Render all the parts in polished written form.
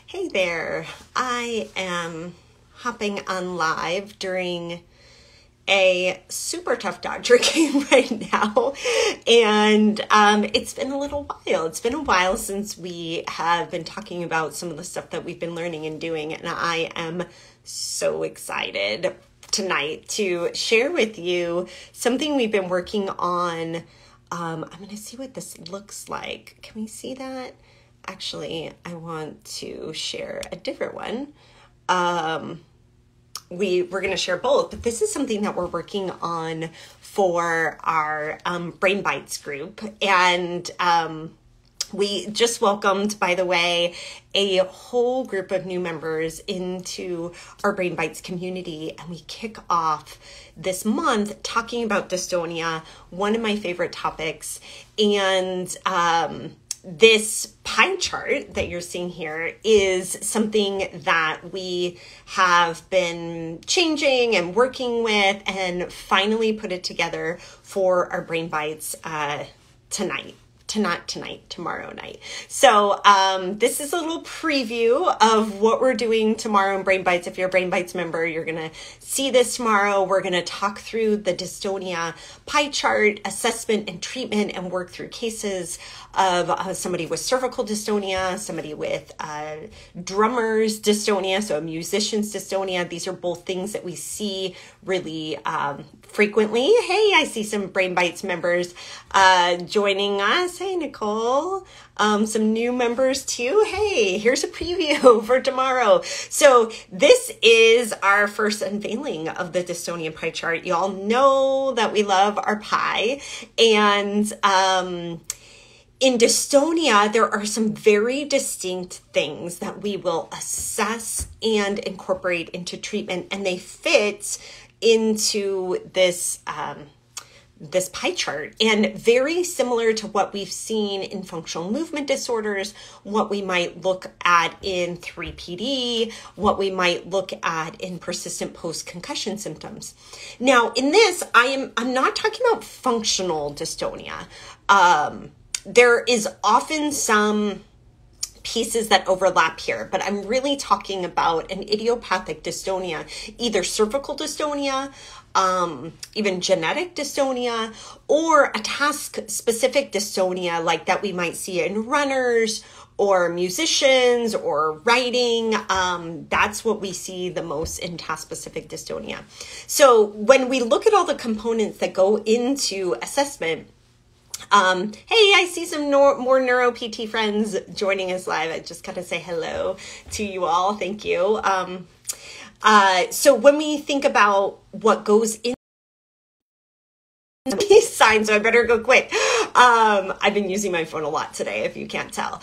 Hey there, I am hopping on live during a super tough doctor game right now, and it's been a little while. It's been a while since we have been talking about some of the stuff that we've been learning and doing, and I am so excited tonight to share with you something we've been working on. I'm going to see what this looks like. Can we see that? Actually, I want to share a different one. We're going to share both, but this is something that we're working on for our Brain Bytes group. And we just welcomed, by the way, a whole group of new members into our Brain Bytes community. And we kick off this month talking about dystonia, one of my favorite topics. And this pie chart that you're seeing here is something that we have been changing and working with and finally put it together for our Brain Bytes tomorrow night. So this is a little preview of what we're doing tomorrow in Brain Bytes. If you're a Brain Bytes member, you're going to see this tomorrow. We're going to talk through the dystonia pie chart, assessment and treatment, and work through cases of somebody with cervical dystonia, somebody with drummer's dystonia, so a musician's dystonia. These are both things that we see really frequently. Hey, I see some Brain Bytes members joining us. Hey, Nicole. Some new members too. Hey, here's a preview for tomorrow. So this is our first unveiling of the Dystonia Pie Chart. You all know that we love our pie, and in dystonia, there are some very distinct things that we will assess and incorporate into treatment, and they fit into this this pie chart, and very similar to what we've seen in functional movement disorders, what we might look at in 3PD, what we might look at in persistent post-concussion symptoms. Now, in this, I'm not talking about functional dystonia. There is often some pieces that overlap here, but I'm really talking about an idiopathic dystonia, either cervical dystonia, even genetic dystonia, or a task-specific dystonia like that we might see in runners or musicians or writing. That's what we see the most in task-specific dystonia. So when we look at all the components that go into assessment, hey, I see some more neuro PT friends joining us live. I just gotta say hello to you all. Thank you. So when we think about what goes in these signs, so I better go quick. I've been using my phone a lot today, if you can't tell.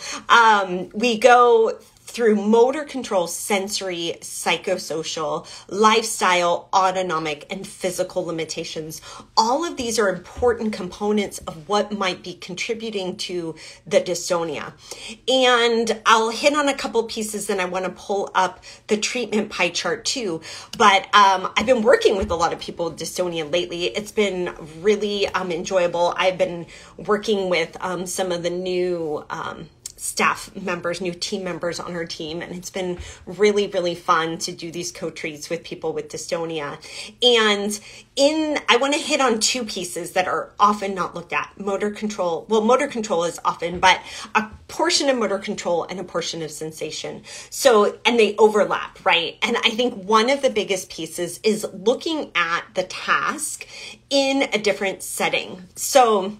We go through motor control, sensory, psychosocial, lifestyle, autonomic, and physical limitations. All of these are important components of what might be contributing to the dystonia. And I'll hit on a couple pieces, and I want to pull up the treatment pie chart too. But I've been working with a lot of people with dystonia lately. It's been really enjoyable. I've been working with some of the new staff members, new team members on our team. And it's been really, really fun to do these co-treats with people with dystonia. And I want to hit on two pieces that are often not looked at. Motor control. Well, motor control is often, but a portion of motor control and a portion of sensation. So, and they overlap, right? And I think one of the biggest pieces is looking at the task in a different setting. So,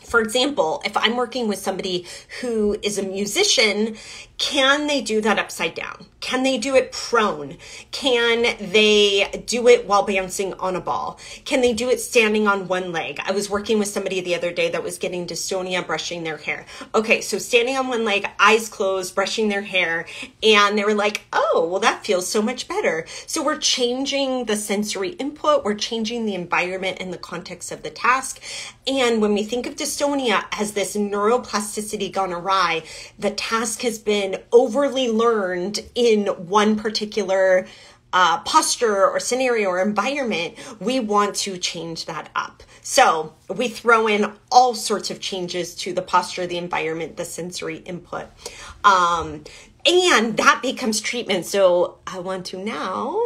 for example, if I'm working with somebody who is a musician, can they do that upside down? Can they do it prone? Can they do it while bouncing on a ball? Can they do it standing on one leg? I was working with somebody the other day that was getting dystonia brushing their hair. Okay, so standing on one leg, eyes closed, brushing their hair, and they were like, oh, well, that feels so much better. So we're changing the sensory input, we're changing the environment and the context of the task. And when we think of dystonia as this neuroplasticity gone awry, the task has been overly learned in one particular posture or scenario or environment, we want to change that up. So we throw in all sorts of changes to the posture, the environment, the sensory input. And that becomes treatment. So I want to now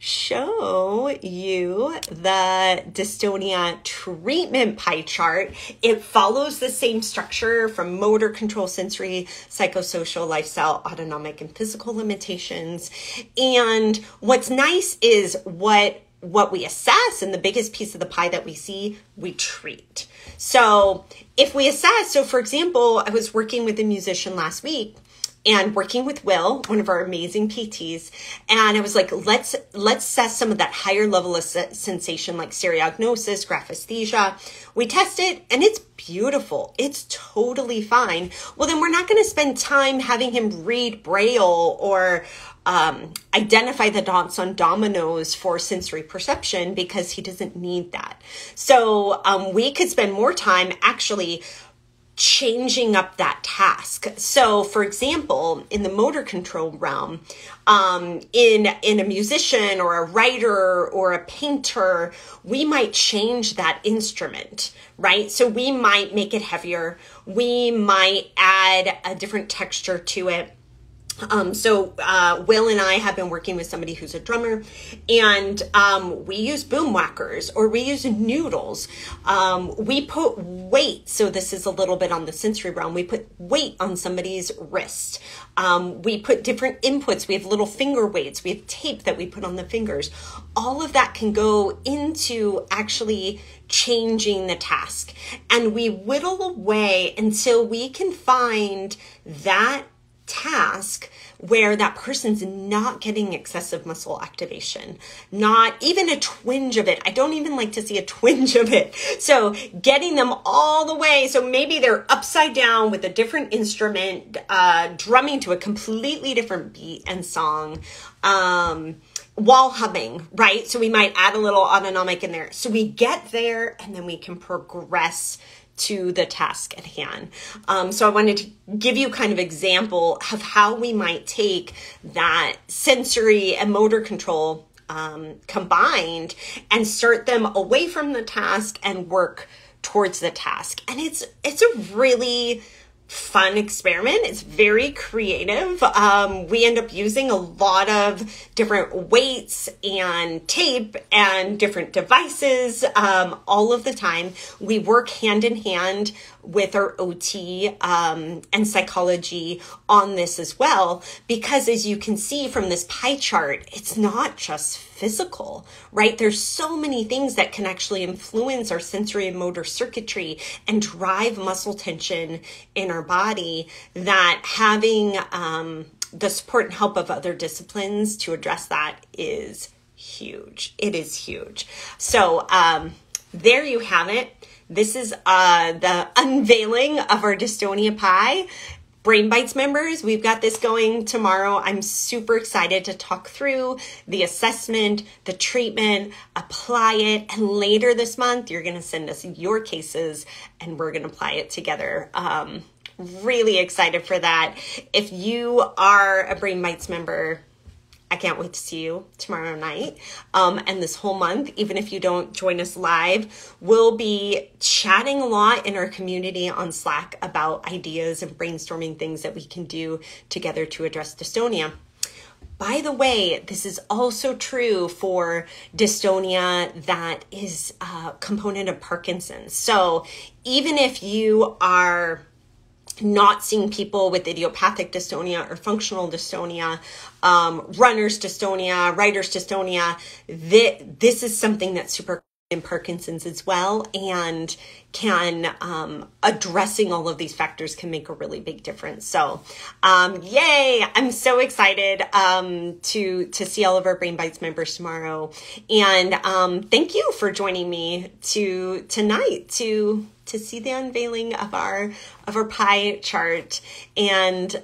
show you the dystonia treatment pie chart. It follows the same structure from motor control, sensory, psychosocial, lifestyle, autonomic, and physical limitations. And what's nice is what we assess, and the biggest piece of the pie that we see, we treat. So if we assess, so for example, I was working with a musician last week and working with Will, one of our amazing PTs. And I was like, let's assess some of that higher level of sensation, like stereognosis, graphesthesia. We test it and it's beautiful. It's totally fine. Well, then we're not going to spend time having him read Braille or identify the dots on dominoes for sensory perception, because he doesn't need that. So we could spend more time actually changing up that task. So for example, in the motor control realm, in a musician or a writer or a painter, we might change that instrument, right? So we might make it heavier. We might add a different texture to it. Will and I have been working with somebody who's a drummer, and we use boom whackers, or we use noodles. We put weight. So this is a little bit on the sensory realm. We put weight on somebody's wrist. We put different inputs. We have little finger weights. We have tape that we put on the fingers. All of that can go into actually changing the task. And we whittle away until we can find that task where that person's not getting excessive muscle activation, not even a twinge of it. I don't even like to see a twinge of it. So getting them all the way. So maybe they're upside down with a different instrument, drumming to a completely different beat and song, while humming, right? So we might add a little autonomic in there. So we get there and then we can progress to the task at hand. So I wanted to give you kind of example of how we might take that sensory and motor control combined and start them away from the task and work towards the task. And it's a really fun experiment. It's very creative. We end up using a lot of different weights and tape and different devices all of the time. We work hand in hand with our OT and psychology on this as well, because as you can see from this pie chart, it's not just physical, right? There's so many things that can actually influence our sensory and motor circuitry and drive muscle tension in our body, that having the support and help of other disciplines to address that is huge. It is huge. So there you have it. This is the unveiling of our Dystonia Pie. Brain Bytes members, we've got this going tomorrow. I'm super excited to talk through the assessment, the treatment, apply it, and later this month, you're going to send us your cases and we're going to apply it together. Really excited for that. If you are a Brain Bytes member, I can't wait to see you tomorrow night. And this whole month, even if you don't join us live, we'll be chatting a lot in our community on Slack about ideas and brainstorming things that we can do together to address dystonia. By the way, this is also true for dystonia that is a component of Parkinson's. So even if you are not seeing people with idiopathic dystonia or functional dystonia, runner's dystonia, writer's dystonia, this is something that's super in Parkinson's as well, and can addressing all of these factors can make a really big difference. So yay, I'm so excited to see all of our Brain Bytes members tomorrow, and thank you for joining me tonight to see the unveiling of our pie chart. And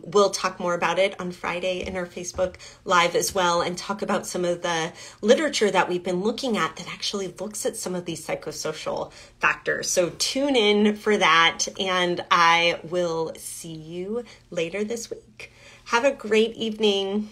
we'll talk more about it on Friday in our Facebook Live as well, and talk about some of the literature that we've been looking at that actually looks at some of these psychosocial factors. So tune in for that, and I will see you later this week. Have a great evening.